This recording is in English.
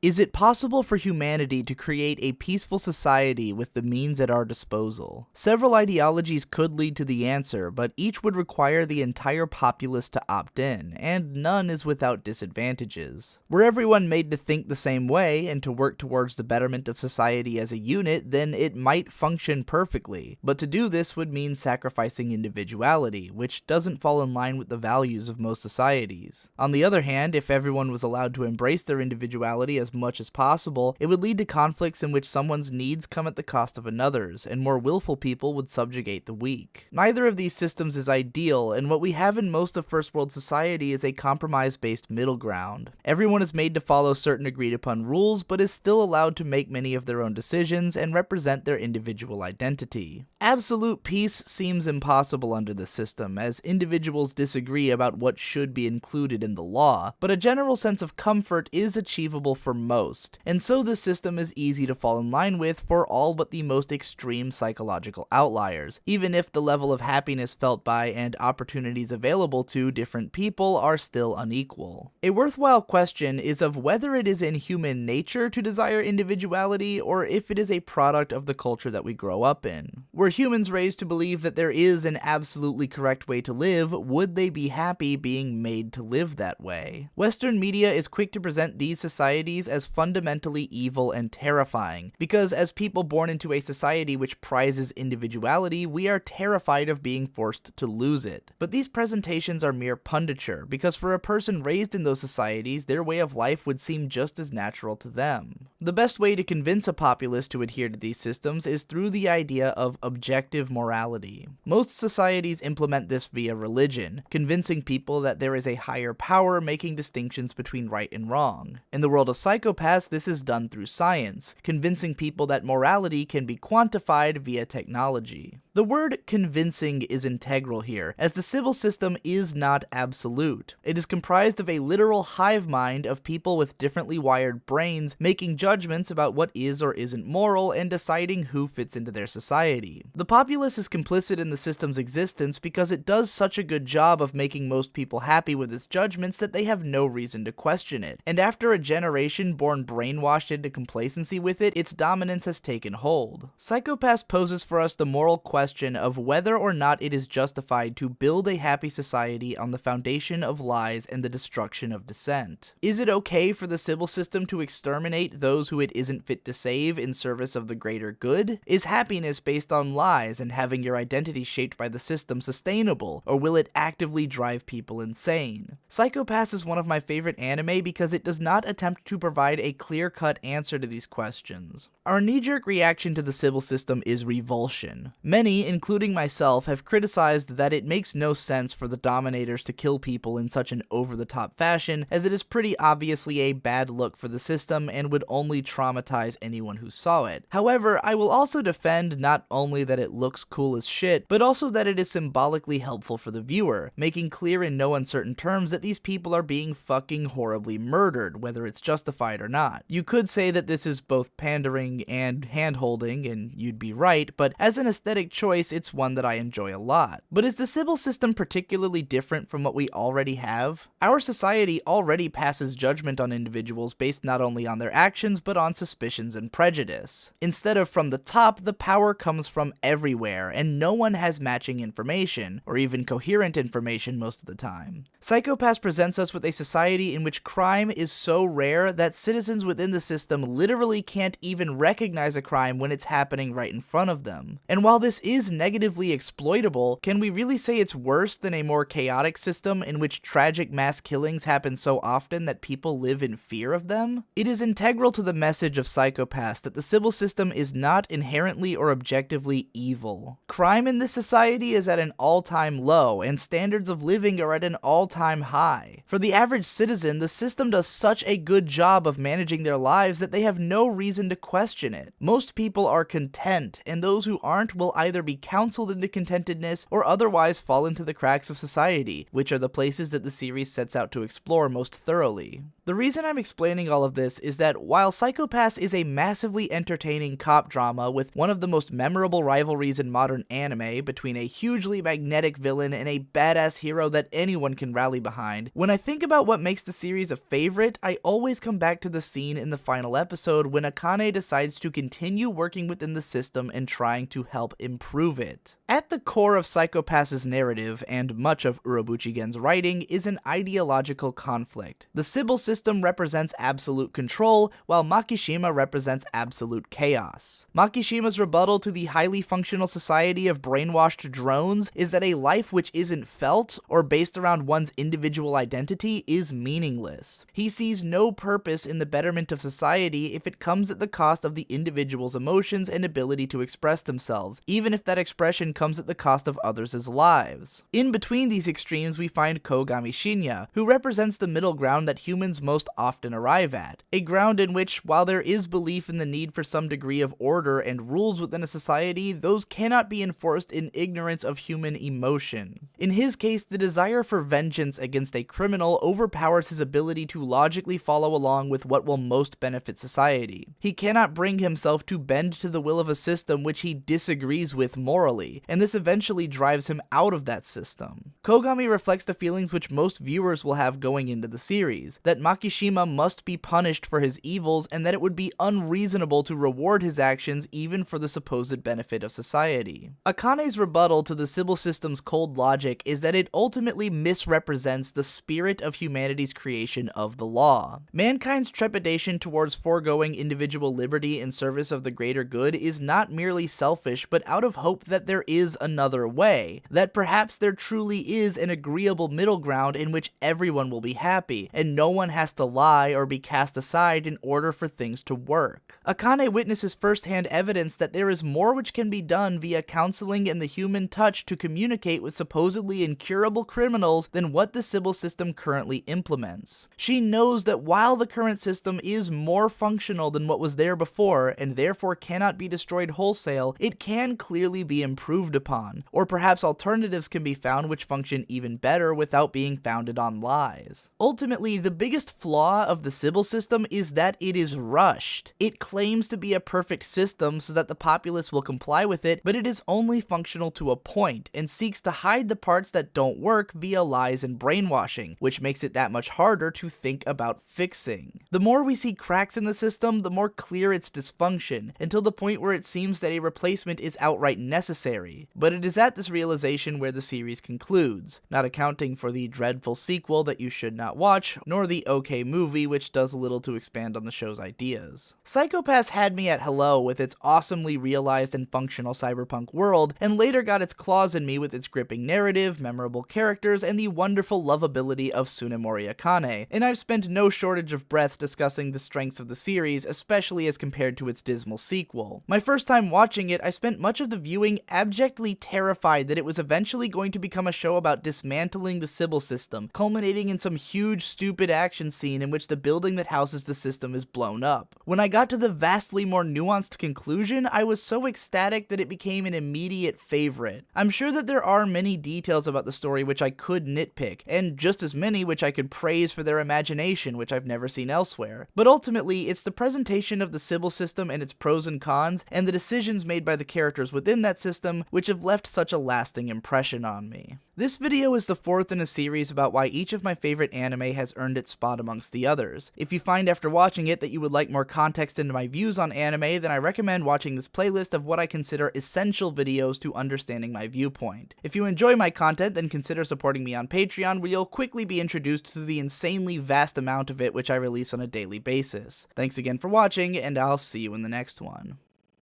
Is it possible for humanity to create a peaceful society with the means at our disposal? Several ideologies could lead to the answer, but each would require the entire populace to opt in, and none is without disadvantages. Were everyone made to think the same way and to work towards the betterment of society as a unit, then it might function perfectly, but to do this would mean sacrificing individuality, which doesn't fall in line with the values of most societies. On the other hand, if everyone was allowed to embrace their individuality as much as possible, it would lead to conflicts in which someone's needs come at the cost of another's, and more willful people would subjugate the weak. Neither of these systems is ideal, and what we have in most of first world society is a compromise-based middle ground. Everyone is made to follow certain agreed upon rules, but is still allowed to make many of their own decisions and represent their individual identity. Absolute peace seems impossible under this system, as individuals disagree about what should be included in the law, but a general sense of comfort is achievable for most, and so this system is easy to fall in line with for all but the most extreme psychological outliers, even if the level of happiness felt by and opportunities available to different people are still unequal. A worthwhile question is of whether it is in human nature to desire individuality, or if it is a product of the culture that we grow up in. Were humans raised to believe that there is an absolutely correct way to live, would they be happy being made to live that way? Western media is quick to present these societies as fundamentally evil and terrifying, because as people born into a society which prizes individuality, we are terrified of being forced to lose it. But these presentations are mere punditure, because for a person raised in those societies, their way of life would seem just as natural to them. The best way to convince a populace to adhere to these systems is through the idea of objective morality. Most societies implement this via religion, convincing people that there is a higher power making distinctions between right and wrong. In the world of psychopaths, this is done through science, convincing people that morality can be quantified via technology. The word convincing is integral here, as the civil system is not absolute. It is comprised of a literal hive mind of people with differently wired brains making judgments about what is or isn't moral and deciding who fits into their society. The populace is complicit in the system's existence because it does such a good job of making most people happy with its judgments that they have no reason to question it, and after a generation born brainwashed into complacency with it, its dominance has taken hold. Psychopaths poses for us the moral question of whether or not it is justified to build a happy society on the foundation of lies and the destruction of dissent. Is it okay for the civil system to exterminate those who it isn't fit to save in service of the greater good? Is happiness based on lies and having your identity shaped by the system sustainable, or will it actively drive people insane? Psychopaths is one of my favorite anime because it does not attempt to provide a clear-cut answer to these questions. Our knee-jerk reaction to the civil system is revulsion. Many, including myself, have criticized that it makes no sense for the dominators to kill people in such an over-the-top fashion, as it is pretty obviously a bad look for the system and would only traumatize anyone who saw it. However, I will also defend not only that it looks cool as shit, but also that it is symbolically helpful for the viewer, making clear in no uncertain terms that these people are being fucking horribly murdered, whether it's justified or not. You could say that this is both pandering and hand-holding, and you'd be right, but as an aesthetic choice, it's one that I enjoy a lot. But is the civil system particularly different from what we already have? Our society already passes judgment on individuals based not only on their actions, but on suspicions and prejudice. Instead of from the top, the power comes from everywhere, and no one has matching information, or even coherent information most of the time. Psychopaths presents us with a society in which crime is so rare that citizens within the system literally can't even recognize a crime when it's happening right in front of them. And while this is negatively exploitable, can we really say it's worse than a more chaotic system in which tragic mass killings happen so often that people live in fear of them? It is integral to the message of Psychopaths that the civil system is not inherently or objectively evil. Crime in this society is at an all-time low, and standards of living are at an all-time high. For the average citizen, the system does such a good job of managing their lives that they have no reason to question it. Most people are content, and those who aren't will either either be counseled into contentedness or otherwise fall into the cracks of society, which are the places that the series sets out to explore most thoroughly. The reason I'm explaining all of this is that while Psycho Pass is a massively entertaining cop drama with one of the most memorable rivalries in modern anime between a hugely magnetic villain and a badass hero that anyone can rally behind, when I think about what makes the series a favorite, I always come back to the scene in the final episode when Akane decides to continue working within the system and trying to help improve it. At the core of Psycho Pass's narrative, and much of Urobuchigen's writing, is an ideological conflict. The Sybil system represents absolute control, while Makishima represents absolute chaos. Makishima's rebuttal to the highly functional society of brainwashed drones is that a life which isn't felt, or based around one's individual identity, is meaningless. He sees no purpose in the betterment of society if it comes at the cost of the individual's emotions and ability to express themselves, even if that expression comes at the cost of others' lives. In between these extremes, we find Kogami Shinya, who represents the middle ground that humans most often arrive at, a ground in which, while there is belief in the need for some degree of order and rules within a society, those cannot be enforced in ignorance of human emotion. In his case, the desire for vengeance against a criminal overpowers his ability to logically follow along with what will most benefit society. He cannot bring himself to bend to the will of a system which he disagrees with morally, and this eventually drives him out of that system. Kogami reflects the feelings which most viewers will have going into the series, that Makishima must be punished for his evils and that it would be unreasonable to reward his actions even for the supposed benefit of society. Akane's rebuttal to the Sybil system's cold logic is that it ultimately misrepresents the spirit of humanity's creation of the law. Mankind's trepidation towards foregoing individual liberty in service of the greater good is not merely selfish, but out of hope that there is another way, that perhaps there truly is an agreeable middle ground in which everyone will be happy, and no one has to lie or be cast aside in order for things to work. Akane witnesses firsthand evidence that there is more which can be done via counseling and the human touch to communicate with supposedly incurable criminals than what the Sybil system currently implements. She knows that while the current system is more functional than what was there before, and therefore cannot be destroyed wholesale, it can clearly be improved upon, or perhaps alternatives can be found which function even better without being founded on lies. Ultimately, the biggest flaw of the Sybil system is that it is rushed. It claims to be a perfect system so that the populace will comply with it, but it is only functional to a point, and seeks to hide the parts that don't work via lies and brainwashing, which makes it that much harder to think about fixing. The more we see cracks in the system, the more clear its dysfunction, until the point where it seems that a replacement is outright necessary. But it is at this realization where the series concludes, not accounting for the dreadful sequel that you should not watch, nor the okay movie which does little to expand on the show's ideas. Psycho Pass had me at hello with its awesomely realized and functional cyberpunk world, and later got its claws in me with its gripping narrative, memorable characters, and the wonderful lovability of Tsunemori Akane, and I've spent no shortage of breath discussing the strengths of the series, especially as compared to its dismal sequel. My first time watching it, I spent much of the viewing abjectly terrified that it was eventually going to become a show about dismantling the Sybil system, culminating in some huge stupid action scene in which the building that houses the system is blown up. When I got to the vastly more nuanced conclusion, I was so ecstatic that it became an immediate favorite. I'm sure that there are many details about the story which I could nitpick, and just as many which I could praise for their imagination, which I've never seen elsewhere. But ultimately, it's the presentation of the Sybil system and its pros and cons, and the decisions made by the characters within that system, which have left such a lasting impression on me. This video is the fourth in a series about why each of my favorite anime has earned its spot amongst the others. If you find after watching it that you would like more context into my views on anime, then I recommend watching this playlist of what I consider essential videos to understanding my viewpoint. If you enjoy my content, then consider supporting me on Patreon, where you'll quickly be introduced to the insanely vast amount of it which I release on a daily basis. Thanks again for watching, and I'll see you in the next one.